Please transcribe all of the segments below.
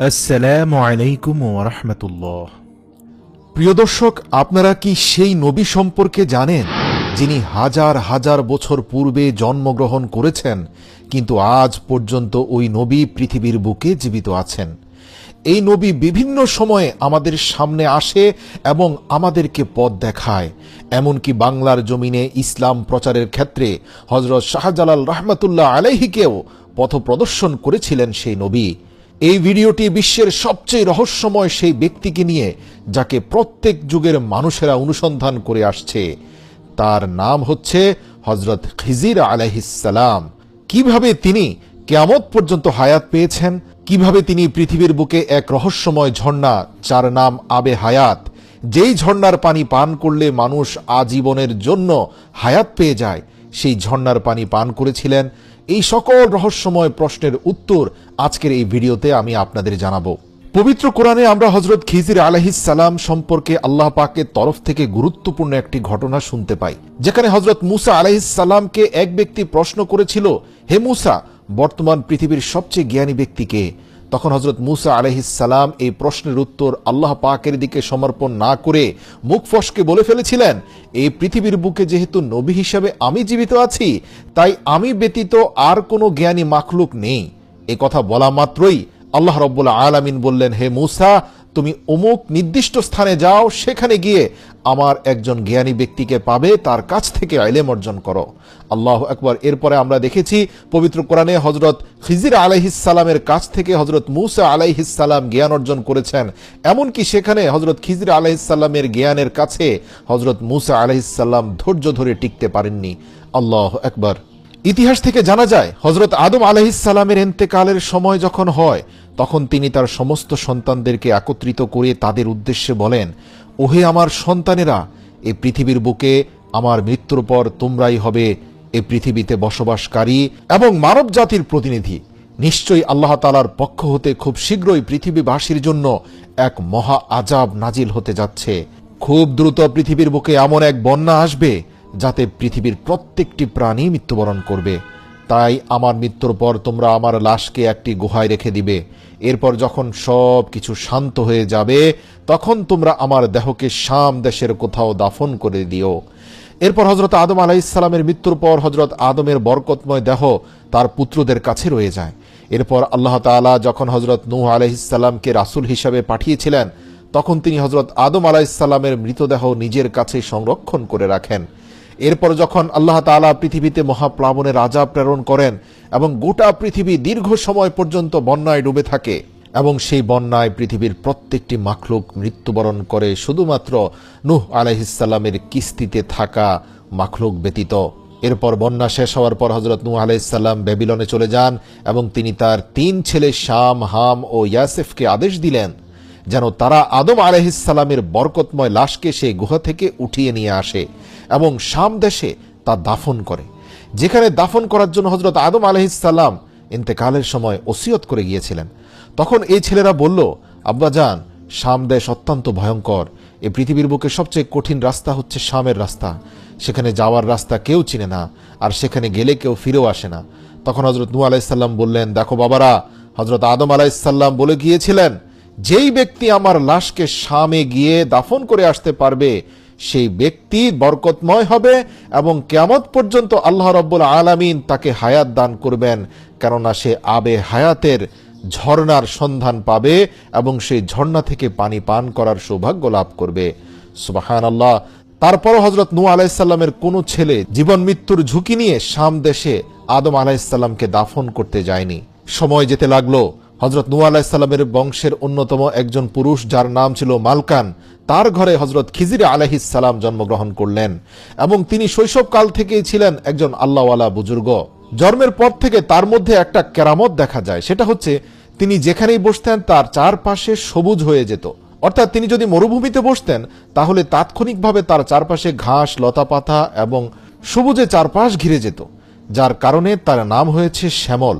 আসসালামু আলাইকুম ওয়া রাহমাতুল্লাহ। প্রিয় দর্শক, আপনারা কি সেই নবী সম্পর্কে জানেন যিনি হাজার হাজার বছর পূর্বে জন্মগ্রহণ করেছেন, কিন্তু আজ পর্যন্ত ওই নবী পৃথিবীর বুকে জীবিত আছেন? এই নবী বিভিন্ন সময়ে আমাদের সামনে আসে এবং আমাদেরকে পথ দেখায়। এমনকি বাংলার জমিনে ইসলাম প্রচারের ক্ষেত্রে হযরত শাহজালাল রাহমাতুল্লাহ আলাইহিকেও পথ প্রদর্শন করেছিলেন সেই নবী। এই ভিডিওটি বিশ্বের সবচেয়ে রহস্যময় সেই ব্যক্তিকে নিয়ে, যাকে প্রত্যেক যুগের মানুষেরা অনুসন্ধান করে আসছে। তার নাম হচ্ছে হযরত খিজির আলাইহিস সালাম। কিভাবে তিনি কিয়ামত পর্যন্ত হায়াত পেয়েছেন, কিভাবে তিনি পৃথিবীর বুকে এক রহস্যময় ঝর্ণা, যার নাম আবে হায়াত, যেই ঝর্ণার পানি পান করলে মানুষ আজীবনের জন্য হায়াত পেয়ে যায়, সেই ঝর্ণার পানি পান করেছিলেন। এই সকল রহস্যময় প্রশ্নের উত্তর আজকের এই ভিডিওতে আমি আপনাদের জানাবো। পবিত্র কোরআনে আমরা হযরত খিজির আলাইহিস সালাম সম্পর্কে আল্লাহ পাকের তরফ থেকে গুরুত্বপূর্ণ একটি ঘটনা শুনতে পাই, যেখানে হযরত মুসা আলাইহিস সালামকে এক ব্যক্তি প্রশ্ন করেছিল, হে মুসা, বর্তমান পৃথিবীর সবচেয়ে জ্ঞানী ব্যক্তি কে? তখন হযরত মুসা আলাইহিস সালাম এই প্রশ্নের উত্তর আল্লাহ পাকের দিকে সমর্পণ না করে মুখ ফসকে বলে ফেলেছিলেন, এই পৃথিবীর বুকে যেহেতু নবী হিসাবে আমি জীবিত আছি, তাই আমি ব্যতীত আর কোনো জ্ঞানী মাখলুক নেই। এ কথা বলা মাত্রই আল্লাহ রাব্বুল আলামিন বললেন, হে মুসা, তুমি অমুক নির্দিষ্ট স্থানে যাও, সেখানে গিয়ে আমার একজন জ্ঞানী ব্যক্তিকে পাবে, তার কাছ থেকে ইলম অর্জন করো। আল্লাহু আকবার। এরপরে আমরা দেখেছি পবিত্র কোরআনে হযরত খিজির আলাইহিস সালামের কাছ থেকে হযরত মুসা আলাইহিস সালাম জ্ঞান অর্জন করেছেন। এমনকি সেখানে হযরত খিজির আলাইহিস সালামের জ্ঞানের কাছে হযরত মুসা আলাইহিস সালাম ধৈর্য ধরে টিকতে পারেননি। আল্লাহু আকবার। ইতিহাস থেকে জানা যায়, হযরত আদম আলাইহিস সালামের ইন্তেকালের সময় যখন হয়, তখন তিনি তার সমস্ত সন্তানদেরকে একত্রিত করে তাদের উদ্দেশ্যে বলেন, ওহে আমার সন্তানেরা, এই পৃথিবীর বুকে আমার মৃত্যুর পর তোমরাই হবে এই পৃথিবীতে বসবাসকারী এবং মানব জাতির প্রতিনিধি। নিশ্চয়ই আল্লাহ তাআলার পক্ষ হতে খুব শীঘ্রই পৃথিবীবাসীর জন্য এক মহা আযাব নাজিল হতে যাচ্ছে। খুব দ্রুত পৃথিবীর বুকে এমন এক বন্যা আসবে যাতে পৃথিবীর প্রত্যেকটি প্রাণী মৃত্যুবরণ করবে। তাই আমার মৃত্যুর পর তোমরা আমার লাশকে একটি গুহায় রেখে দিবে। এরপর যখন সব কিছু শান্ত হয়ে যাবে, তখন তোমরা আমার দেহকে শাম দেশের কোথাও দাফন করে দিও। এরপর হযরত আদম আলাইহিস সালামের মৃত্যুর পর হযরত আদমের বরকতময় দেহ তার পুত্রদের কাছে রয়ে যায়। এরপর আল্লাহ তাআলা যখন হযরত নূহ আলাইহিস সালামকে রাসূল হিসাবে পাঠিয়েছিলেন, তখন তিনি হযরত আদম আলাইহিস সালামের মৃতদেহ নিজের কাছে সংরক্ষণ করে রাখেন। এরপর যখন আল্লাহ তাআলা পৃথিবীতে মহাপ্লাবনের আযাব প্রেরণ করেন এবং গোটা পৃথিবী দীর্ঘ সময় পর্যন্ত বন্যায় ডুবে থাকে, এবং সেই বন্যায় পৃথিবীর প্রত্যেকটি মাখলুক মৃত্যুবরণ করে, শুধুমাত্র নূহ আলাইহিস সালামের কিস্তিতে থাকা মাখলুক ব্যতীত। এরপর বন্যা শেষ হওয়ার পর হযরত নূহ আলাইহিস সালাম ব্যাবিলনে চলে যান এবং তিনি তার 3 ছেলে শাম, হাম ও ইয়াসেফকে আদেশ দিলেন যেন তারা আদম আলাইহিস সালামের বরকতময় লাশকে সেই গুহা থেকে উঠিয়ে নিয়ে আসে এবং শাম দেশে তা দাফন করে, যেখানে দাফন করার জন্য হযরত আদম আলাইহিস সালাম ইন্তেকালের সময় ওসিয়ত করে গিয়েছিলেন। তখন এই ছেলেরা বলল, আব্বাজান, শাম দেশ অত্যন্ত ভয়ঙ্কর। এই পৃথিবীর বুকে সবচেয়ে কঠিন রাস্তা হচ্ছে শামের রাস্তা। সেখানে যাওয়ার রাস্তা কেউ চিনে না, আর সেখানে গেলে কেউ ফিরেও আসে না। তখন হযরত নূহ আলাইহিস সালাম বললেন, দেখো বাবারা, হযরত আদম আলাইহিস সালাম বলে গিয়েছিলেন, যেই ব্যক্তি আমার লাশকে শামে গিয়ে দাফন করে আসতে পারবে, সেই ব্যক্তি বরকতময় হবে এবং কিয়ামত পর্যন্ত আল্লাহ রাব্বুল আলামিন তাকে হায়াত দান করবেন, কেননা সে আবে হায়াতের ঝর্ণার সন্ধান পাবে এবং সেই ঝর্ণা থেকে পানি পান করার সৌভাগ্য লাভ করবে। সুবহানাল্লাহ। তারপর হযরত নূহ আলাইহিস সালামের কোনো ছেলে জীবন মৃত্যুর ঝুঁকি নিয়ে শাম দেশে আদম আলাইহিস সালামকে দাফন করতে যায়নি। সময় যেতে লাগলো। হযরত নূহ আলাইহিস সালামের বংশের অন্যতম একজন পুরুষ, যার নাম ছিল মালকান, তার ঘরে হযরত খিজির আলাইহিস সালাম জন্মগ্রহণ করলেন এবং তিনি শৈশবকাল থেকেই ছিলেন একজন আল্লাহওয়ালা বুজুর্গ। জন্মের পর থেকে তার মধ্যে একটা কেরামত দেখা যায়, সেটা হচ্ছে তিনি যেখানেই বসতেন তার চারপাশে সবুজ হয়ে যেত। অর্থাৎ তিনি যদি মরুভূমিতে বসতেন, তাহলে তাৎক্ষণিকভাবে তার চারপাশে ঘাস, লতাপাতা এবং সবুজে চারপাশ ঘিরে যেত, যার কারণে তার নাম হয়েছে শ্যামল,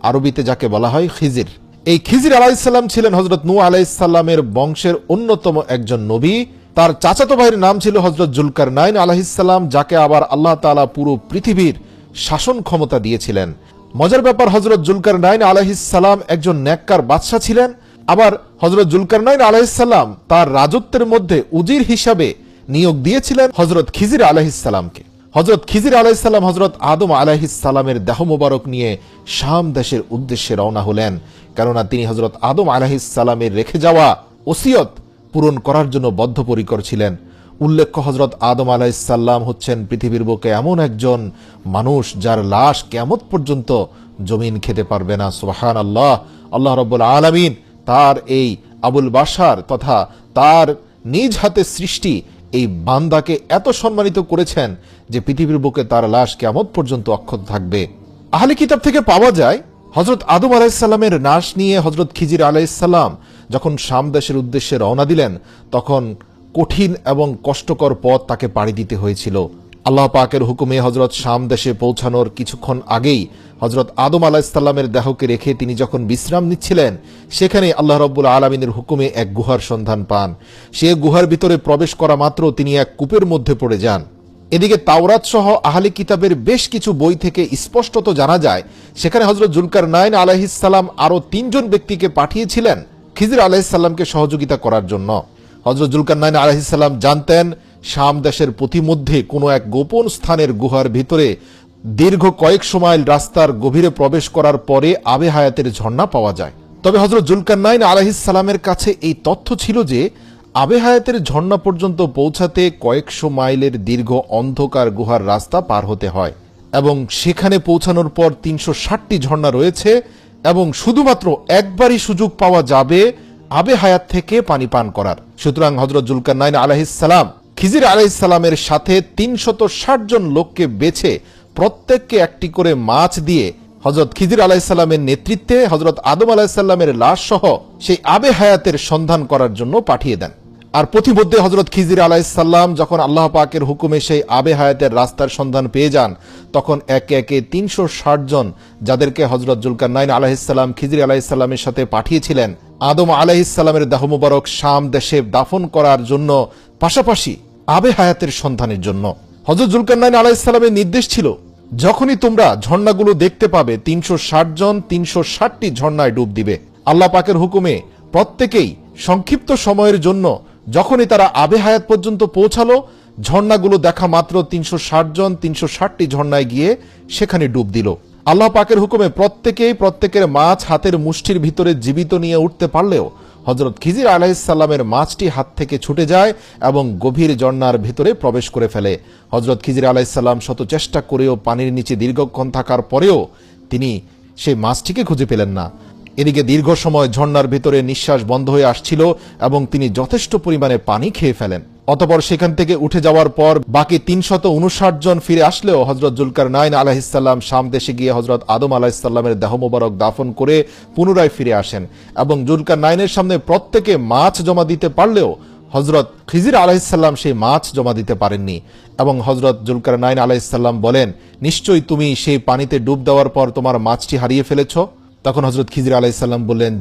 আরবিতে যাকে বলা হয় খিজির। এই খিজির আলাইহিস সালাম ছিলেন হযরত নূহ আলাইহিস সালামের বংশের অন্যতম একজন নবী। তার চাচাতো ভাইয়ের নাম ছিল হযরত জুলকারনাইন আলাইহিস সালাম, যাকে আবার আল্লাহ তাআলা পুরো পৃথিবীর শাসন ক্ষমতা দিয়েছিলেন। মজার ব্যাপার, হযরত জুলকারনাইন আলাইহিস সালাম একজন নেককার বাদশা ছিলেন। আবার হযরত জুলকারনাইন আলাইহিসসালাম তার রাজত্বের মধ্যে উজির হিসাবে নিয়োগ দিয়েছিলেন হযরত খিজির আলাইহিসসালামকে। হযরত খিজির আলাইহিসসালাম হযরত আদম আলাইহিসসালামের দেহ মোবারক নিয়ে শাম দেশের উদ্দেশ্যে রওনা হলেন, কেননা তিনি হযরত আদম আলাইহিসসালামের রেখে যাওয়া ওসিয়ত পূরণ করার জন্য বদ্ধপরিকর ছিলেন। উল্লেখ্য, হযরত আদম আলাইহিসসালাম হচ্ছেন পৃথিবীর বুকে এমন একজন মানুষ যার লাশ কিয়ামত পর্যন্ত জমিন খেতে পারবে না। সুবহানাল্লাহ। আল্লাহ রাব্বুল আলামিন তার এই আবুল বাশার তথা তার নিজ হাতে সৃষ্টি এই বান্দাকে এত সম্মানিত করেছেন যে পৃথিবীর বুকে তার লাশ কিয়ামত পর্যন্ত অক্ষত থাকবে। আহলে কিতাব থেকে পাওয়া যায়, হযরত আদম আলাইহিসসালামের লাশ নিয়ে হযরত খিজির আলাইহিসসালাম যখন শাম দেশের উদ্দেশ্যে রওনা দিলেন, তখন কঠিন এবং কষ্টকর পথ তাকে পাড়ি দিতে হয়েছিল। আল্লাহ পাকের হুকুমে হযরত শাম দেশে পৌঁছানোর কিছুক্ষণ আগেই হযরত আদম আলাইহিসসালামের দেহকে রেখে তিনি যখন বিশ্রাম নিচ্ছিলেন, সেখানে আল্লাহ রাব্বুল আলামিনের হুকুমে এক গুহার সন্ধান পান। সে গুহার ভিতরে প্রবেশ করা মাত্র তিনি এক কূপের মধ্যে পড়ে যান। এদিকে তাওরাত সহ আহলে কিতাবের বেশ কিছু বই থেকে স্পষ্টত জানা যায়, সেখানে হযরত জুলকারনাইন আলাইহিসসালাম আরো 3 জন ব্যক্তিকে পাঠিয়েছিলেন খিজির আলাইহিসসালামকে সহযোগিতা করার জন্য। হযরত জুলকারনাইন আলাইহিসসালাম জানতেন শাম দেশের পথিমধ্যে কোনো এক গোপন স্থানের গুহার ভিতরে দীর্ঘ কয়েকশো মাইল রাস্তার গভীরে প্রবেশ করার পরে আবে হায়াতের ঝর্ণা পাওয়া যায়। তবে হযরত জুলকারনাইন আলাইহিসসালামের কাছে এই তথ্য ছিল যে আবে হায়াতের ঝর্ণা পর্যন্ত পৌঁছাতে কয়েকশো মাইলের দীর্ঘ অন্ধকার গুহার রাস্তা পার হতে হয় এবং সেখানে পৌঁছানোর পর 360টি ঝর্ণা রয়েছে এবং শুধুমাত্র একবারই সুযোগ পাওয়া যাবে আবে হায়াত থেকে পানি পান করার। সুতরাং হযরত জুলকারনাইন আলাইহিসসালাম খিজির আলাইহিসসালামের সাথে 360 জন লোককে বেছে প্রত্যেককে একটি করে মাছ দিয়ে হযরত খিজির আলাইহিসসালামের নেতৃত্বে হযরত আদম আলাইহিসসালামের লাশ সহ সেই আবে হায়াতের সন্ধান করার জন্য পাঠিয়ে দেন। আর পথিমধ্যে হযরত খিজির আলাইহিসসালাম যখন আল্লাহ পাকের হুকুমে সেই আবে হায়াতের রাস্তার সন্ধান পেয়ে যান, তখন একে একে 360 জন যাদেরকে হযরত জুলকারনাইন আলাইহিসসালাম খিজির আলাইহিসসালামের সাথে পাঠিয়েছিলেন আদম আলাইহিসসালামের দেহ মোবারক শাম দেশে দাফন করার জন্য, পাশাপাশি আবে হায়াতের সন্ধানের জন্য। হযরত জুলকারনাইন আলাইহিসসালামের নির্দেশ ছিল, যখনই তোমরা ঝর্ণাগুলো দেখতে পাবে 360 জন 360টি ঝর্ণায় ডুব দিবে। আল্লাহ পাকের হুকুমে প্রত্যেকেই সংক্ষিপ্ত সময়ের জন্য যখনই তারা আবে হায়াত পর্যন্ত পৌঁছালো, ঝর্ণাগুলো দেখা মাত্র 360 জন 360টি ঝর্ণায় গিয়ে সেখানে ডুব দিল। আল্লাহ পাকের হুকুমে প্রত্যেকেই প্রত্যেকের মাছ হাতের মুষ্টির ভিতরে জীবিত নিয়ে উঠতে পারলেও হযরত খিজির আলাইহিসসালামের মাছটি হাত থেকে ছুটে যায় এবং গভীর ঝর্ণার ভিতরে প্রবেশ করে ফেলে। হযরত খিজির আলাইহিসসালাম শত চেষ্টা করেও পানির নিচে দীর্ঘক্ষণ থাকার পরেও তিনি সেই মাছটিকে খুঁজে পেলেন না। এদিকে দীর্ঘ সময় ঝর্ণার ভিতরে নিঃশ্বাস বন্ধ হয়ে আসছিল এবং তিনি যথেষ্ট পরিমাণে পানি খেয়ে ফেলেন। অতঃপর সেখান থেকে উঠে যাওয়ার পর বাকি 359 জন ফিরে আসলেও হযরত জুলকারনাইন আলাইহিসসালাম শাম দেশে গিয়ে হযরত আদম আলাইহিসসালামের দেহ মোবারক দাফন করে পুনরায় ফিরে আসেন এবং জুলকারনাইনের সামনে প্রত্যেকে মাছ জমা দিতে পারলেও হযরত খিজির আলাইহিসসালাম সেই মাছ জমা দিতে পারেননি এবং হযরত জুলকারনাইন আলাইহিসসালাম বলেন, নিশ্চয়ই তুমি সেই পানিতে ডুব দেওয়ার পর তোমার মাছটি হারিয়ে ফেলেছ। তখন হযরত খিজির আলাইহিসসালাম বললেন,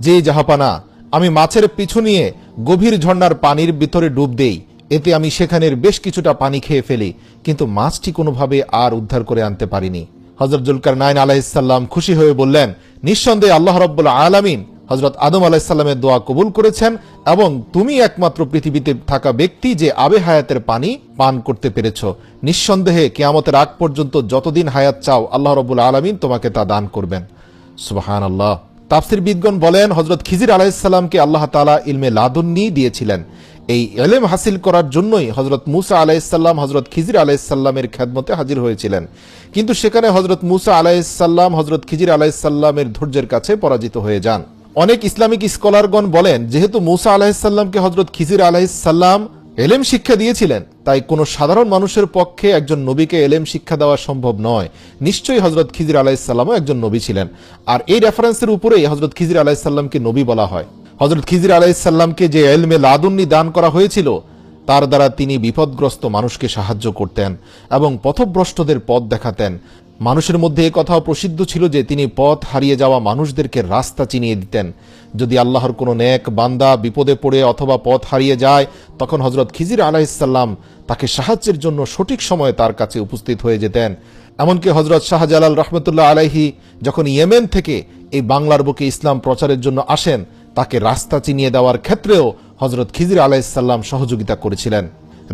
জি জাহাপানা, আমি মাছের পিছু নিয়ে গভীর ঝর্ণার পানির ভিতরে ডুব দেই, এতে আমি সেখানের বেশ কিছুটা পানি খেয়ে ফেলি, কিন্তু মাছটি কোনোভাবে আর উদ্ধার করে আনতে পারিনি। হযরত জুলকারনাইন আলাইহিসসালাম খুশি হয়ে বললেন, নিঃসন্দেহে আল্লাহ রাব্বুল আলামিন হযরত আদম আলাইহিসসালামের দোয়া কবুল করেছেন এবং তুমি একমাত্র পৃথিবীতে থাকা ব্যক্তি যে আবে হায়াতের পানি পান করতে পেরেছ। নিঃসন্দেহে কিয়ামতের আগ পর্যন্ত যতদিন হায়াত চাও আল্লাহ রাব্বুল আলামিন তোমাকে তা দান করবেন। সুবহানাল্লাহ। তাফসীর বিদগণ বলেন, হযরত খিজির আলাইহিসসালামকে আল্লাহ তাআলা ইলমে লাদুন্নি দিয়েছিলেন। এই ইলম হাসিল করার জন্যই হযরত মুসা আলাইহিসসালাম হযরত খিজির আলাইহিসসালামের খেদমতে হাজির হয়েছিলেন, কিন্তু সেখানে হযরত মুসা আলাইহিসসালাম হযরত খিজির আলাইহিসসালামের ধৈর্যের কাছে পরাজিত হয়ে যান। অনেক ইসলামিক স্কলারগণ বলেন, যেহেতু মুসা আলাইহিসসালামকে হযরত খিজির আলাইহিসসালাম এলেম শিক্ষা দিয়েছিলেন, তাই কোনো সাধারণ মানুষের পক্ষে একজন নবীকে এলেম শিক্ষা দেওয়া সম্ভব নয়। নিশ্চয়ই হযরত খিজির আলাইহিসসালামও একজন নবী ছিলেন, আর এই রেফারেন্সের উপরেই হযরত খিজির আলাইহিসসালামকে নবী বলা হয়। হযরত খিজির আলাইহিসসালামকে যে ইলমে লাদুন্নি দান করা হয়েছিল, তার দ্বারা তিনি বিপদগ্রস্ত মানুষকে সাহায্য করতেন এবং পথভ্রষ্টদের পথ দেখাতেন। মানুষের মধ্যে এই কথাও প্রসিদ্ধ ছিল যে তিনি পথ হারিয়ে যাওয়া মানুষদেরকে রাস্তা চিনিয়ে দিতেন। যদি আল্লাহর কোনো নেক বান্দা বিপদে পড়ে অথবা পথ হারিয়ে যায়, তখন হযরত খিজির আলাইহিসসালাম তাকে সাহায্যের জন্য সঠিক সময়ে তার কাছে উপস্থিত হয়ে যেতেন। এমনকি হযরত শাহজালাল রহমতুল্লাহ আলাইহি যখন ইয়েমেন থেকে এই বাংলার বুকে ইসলাম প্রচারের জন্য আসেন, তাকে রাস্তা চিনিয়ে দেওয়ার ক্ষেত্রেও হযরত খিজির আলাইহিসসালাম সহযোগিতা করেছিলেন।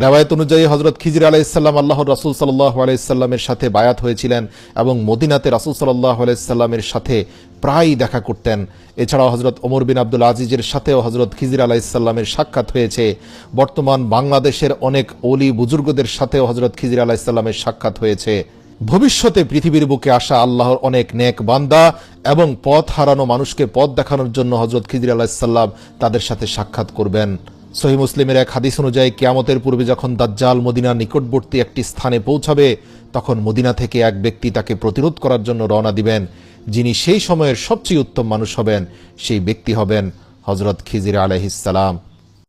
রেওয়ায়েত অনুযায়ী হযরত খিজির আলাইহিসসালাম আল্লাহর রাসূল সাল্লাল্লাহু আলাইহি সাল্লামের সাথে বায়াত হয়েছিলেন এবং মদিনাতে রাসূল সাল্লাল্লাহু আলাইহি সাল্লামের সাথে প্রায়ই দেখা করতেন। এছাড়াও হযরত ওমর বিন আব্দুল আজিজের সাথেও হযরত খিজির আলাইহিসসালামের সাক্ষাৎ হয়েছে। বর্তমান বাংলাদেশের অনেক ওলি বুজুর্গদের সাথেও হযরত খিজির আলাইহিসসালামের সাক্ষাৎ হয়েছে। ভবিষ্যতে পৃথিবীর বুকে আসা আল্লাহর অনেক নেক বান্দা এবং পথ হারানো মানুষকে পথ দেখানোর জন্য হযরত খিজির আলাইহিসসালাম তাদের সাথে সাক্ষাৎ করবেন। সহিহ মুসলিমের এক হাদিস অনুযায়ী কিয়ামতের পূর্বে যখন দাজ্জাল মদিনার নিকটবর্তী একটি স্থানে পৌঁছাবে, তখন মদিনা থেকে এক ব্যক্তি তাকে প্রতিরোধ করার জন্য রওনা দিবেন। যিনি সেই সময়ের সবচেয়ে উত্তম মানুষ হবেন, সেই ব্যক্তি হবেন হযরত খিজির আলাইহিস সালাম।